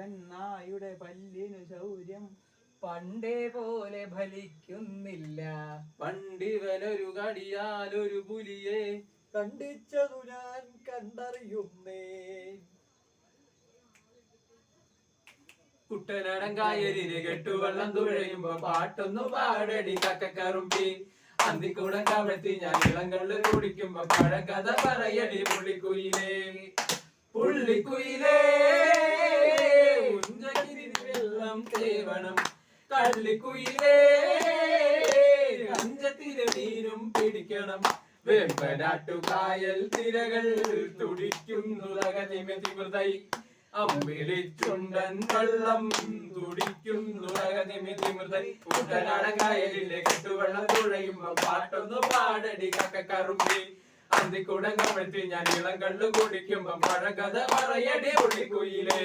വെണ്ണായുടെ പല്ലിനു ശൗര്യം പണ്ടേ പോലെ ഫലിക്കുന്നില്ല. പണ്ടിവനൊരു കടിയാലൊരു പുലിയെ കണ്ടിച്ചതു ഞാൻ കണ്ടറിയുന്നേ. കുട്ടനാടൻ കായലിന് കെട്ടുവെള്ളം തുഴയുമ്പോ പാട്ടൊന്നു പാടടി കക്കറുമ്പി. അന്തിക്കൂടം കമഴ്ത്തി ഞാൻ ഇളങ്കള്ള് കുടിക്കുമ്പോ പഴങ്കഥ പറയടി പുള്ളിക്കുയിലേ. പുള്ളിക്കുയിലേ ഉഞ്ചകിരി വെള്ളം തേവണം. കള്ളിക്കുയിലേ അഞ്ചത്തിരി നീരും പിടിക്കണം. വെമ്പനാട്ടുകായൽ തിരകൾ തുടിക്കുന്നു തകതിമിതിമൃതൈ. അമ്പിളിച്ചുണ്ടൻ വെള്ളം തുടിക്കുന്നു തകതിമിതിമൃതൈ. കുട്ടനാടൻ കായലിലെ കെട്ടുവെള്ളം തുഴയുമ്പോ പാട്ടൊന്നു പാടടി കക്കറുമ്പി. അന്തിക്കൂടം കമഴ്ത്തി ഞാൻ ഇളം കള്ളു കുടിക്കുമ്പോ പഴകഥ പറയടി പുള്ളിക്കുയിലേ.